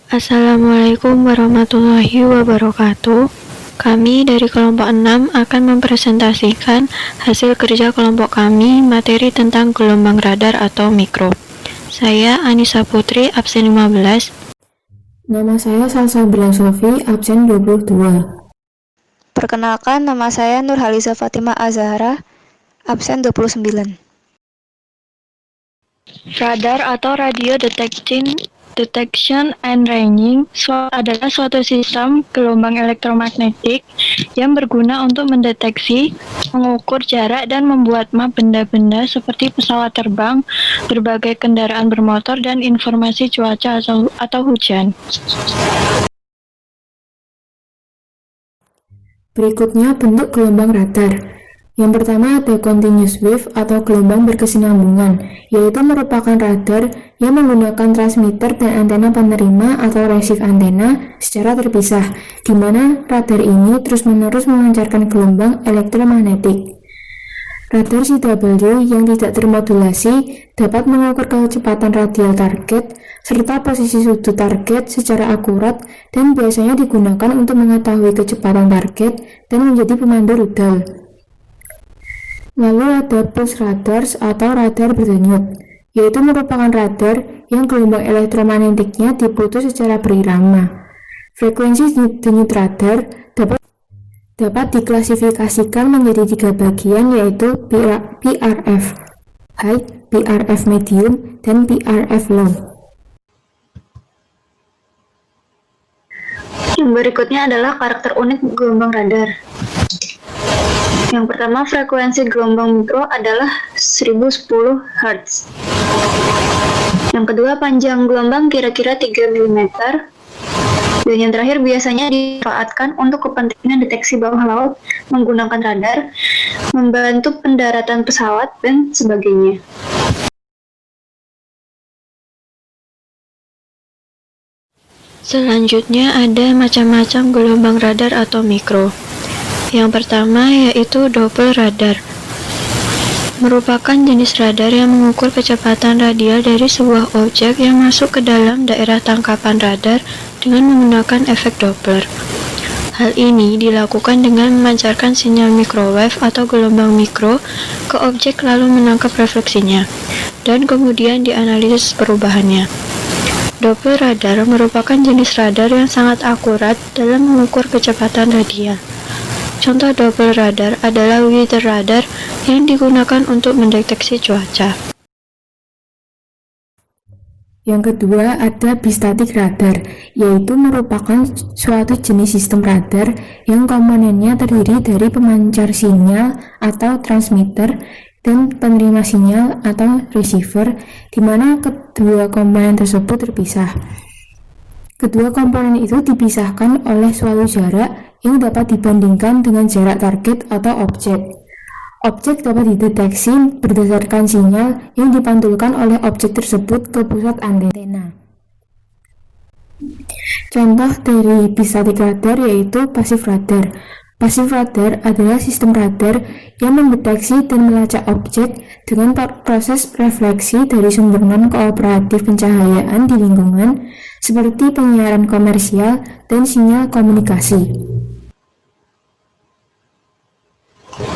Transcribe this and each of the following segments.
Assalamualaikum warahmatullahi wabarakatuh. Kami dari kelompok 6 akan mempresentasikan hasil kerja kelompok kami materi tentang gelombang radar atau mikro. Saya Anissa Putri, absen 15. Nama saya Salsabila Sofi, absen 22. Perkenalkan, nama saya Nurhaliza Fatimah Azahra, absen 29. Radar atau Radio Detection and Ranging adalah suatu sistem gelombang elektromagnetik yang berguna untuk mendeteksi, mengukur jarak dan membuat map benda-benda seperti pesawat terbang, berbagai kendaraan bermotor, dan informasi cuaca atau hujan. Berikutnya bentuk gelombang radar. Yang pertama ada continuous wave atau gelombang berkesinambungan, yaitu merupakan radar yang menggunakan transmitter dan antena penerima atau receive antena secara terpisah, di mana radar ini terus-menerus memancarkan gelombang elektromagnetik. Radar CW yang tidak termodulasi dapat mengukur kecepatan radial target serta posisi sudut target secara akurat dan biasanya digunakan untuk mengetahui kecepatan target dan menjadi pemandu rudal. Lalu ada pulse radars atau radar berdenyut, yaitu merupakan radar yang gelombang elektromagnetiknya diputus secara berirama. Frekuensi denyut radar dapat diklasifikasikan menjadi 3 bagian, yaitu PRF high, PRF medium, dan PRF low. Yang berikutnya adalah karakter unik gelombang radar. Yang pertama, frekuensi gelombang mikro adalah 1010 Hz. Yang kedua, panjang gelombang kira-kira 3 mm. Dan yang terakhir, biasanya dimanfaatkan untuk kepentingan deteksi bawah laut menggunakan radar, membantu pendaratan pesawat, dan sebagainya. Selanjutnya ada macam-macam gelombang radar atau mikro. Yang pertama yaitu Doppler radar. Merupakan jenis radar yang mengukur kecepatan radial dari sebuah objek yang masuk ke dalam daerah tangkapan radar dengan menggunakan efek Doppler. Hal ini dilakukan dengan memancarkan sinyal microwave atau gelombang mikro ke objek lalu menangkap refleksinya, dan kemudian dianalisis perubahannya. Doppler radar merupakan jenis radar yang sangat akurat dalam mengukur kecepatan radial. Contoh Doppler radar adalah weather radar yang digunakan untuk mendeteksi cuaca. Yang kedua ada bistatik radar, yaitu merupakan suatu jenis sistem radar yang komponennya terdiri dari pemancar sinyal atau transmitter dan penerima sinyal atau receiver, di mana kedua komponen tersebut terpisah. Kedua komponen itu dipisahkan oleh suatu jarak yang dapat dibandingkan dengan jarak target atau objek. Objek dapat dideteksi berdasarkan sinyal yang dipantulkan oleh objek tersebut ke pusat antena. Contoh dari bistatik radar yaitu pasif radar. Pasif radar adalah sistem radar yang mendeteksi dan melacak objek dengan proses refleksi dari sumber non-kooperatif pencahayaan di lingkungan seperti penyiaran komersial dan sinyal komunikasi.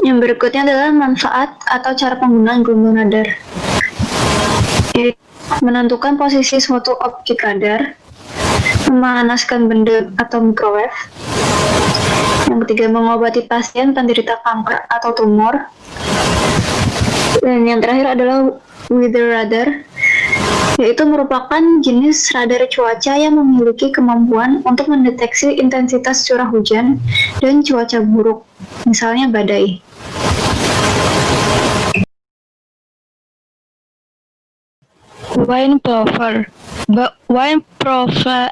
Yang berikutnya adalah manfaat atau cara penggunaan gelombang radar. Menentukan posisi suatu objek radar, memanaskan benda atau microwave. Yang ketiga, mengobati pasien penderita kanker atau tumor. Dan yang terakhir adalah weather radar, yaitu merupakan jenis radar cuaca yang memiliki kemampuan untuk mendeteksi intensitas curah hujan dan cuaca buruk, misalnya badai. Wind profiler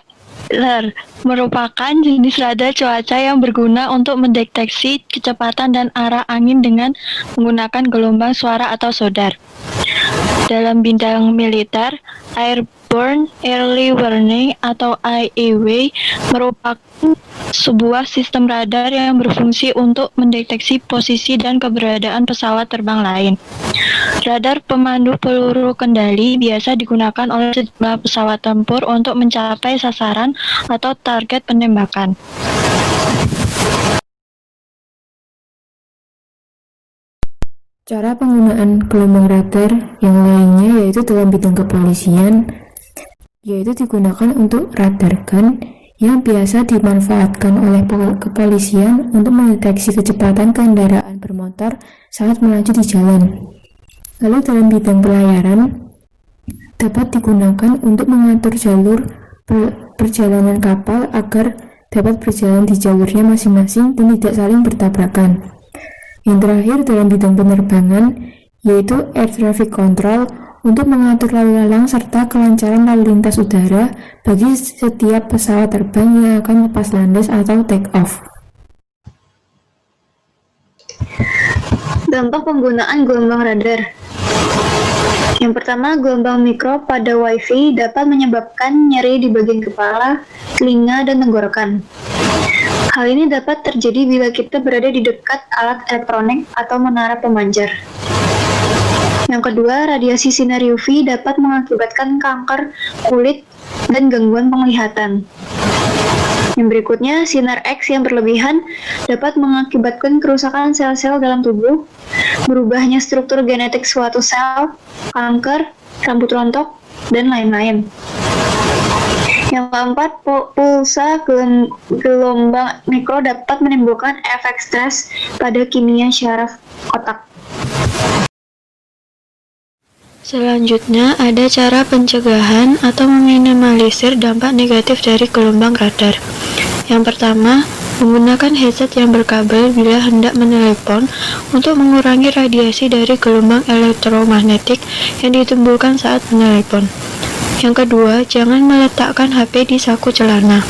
merupakan jenis radar cuaca yang berguna untuk mendeteksi kecepatan dan arah angin dengan menggunakan gelombang suara atau sodar. Dalam bidang militer, Airborne Early Warning atau IEW merupakan sebuah sistem radar yang berfungsi untuk mendeteksi posisi dan keberadaan pesawat terbang lain. Radar pemandu peluru kendali biasa digunakan oleh sejumlah pesawat tempur untuk mencapai sasaran atau target penembakan. Cara penggunaan gelombang radar yang lainnya yaitu dalam bidang kepolisian, yaitu digunakan untuk radar gun yang biasa dimanfaatkan oleh kepolisian untuk mendeteksi kecepatan kendaraan bermotor saat melaju di jalan. Lalu dalam bidang pelayaran, dapat digunakan untuk mengatur jalur perjalanan kapal agar dapat berjalan di jalurnya masing-masing dan tidak saling bertabrakan. Yang terakhir dalam bidang penerbangan, yaitu air traffic control untuk mengatur lalu lalang serta kelancaran lalu lintas udara bagi setiap pesawat terbang yang akan lepas landas atau take off. Dampak penggunaan gelombang radar. Yang pertama, gelombang mikro pada Wi-Fi dapat menyebabkan nyeri di bagian kepala, telinga, dan tenggorokan. Hal ini dapat terjadi bila kita berada di dekat alat elektronik atau menara pemancar. Yang kedua, radiasi sinar UV dapat mengakibatkan kanker kulit dan gangguan penglihatan. Yang berikutnya, sinar X yang berlebihan dapat mengakibatkan kerusakan sel-sel dalam tubuh, berubahnya struktur genetik suatu sel, kanker, rambut rontok, dan lain-lain. Yang keempat, pulsa gelombang mikro dapat menimbulkan efek stres pada kimia syaraf otak. Selanjutnya, ada cara pencegahan atau meminimalisir dampak negatif dari gelombang radar. Yang pertama, menggunakan headset yang berkabel bila hendak menelepon untuk mengurangi radiasi dari gelombang elektromagnetik yang ditimbulkan saat menelepon. Yang kedua, jangan meletakkan HP di saku celana.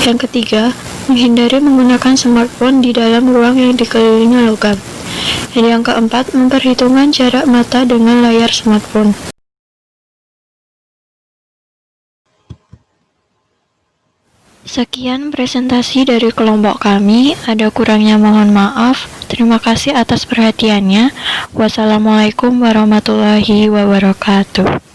Yang ketiga, menghindari menggunakan smartphone di dalam ruang yang dikelilingi logam. Dan yang keempat, memperhitungkan jarak mata dengan layar smartphone. Sekian presentasi dari kelompok kami. Ada kurangnya mohon maaf. Terima kasih atas perhatiannya. Wassalamualaikum warahmatullahi wabarakatuh.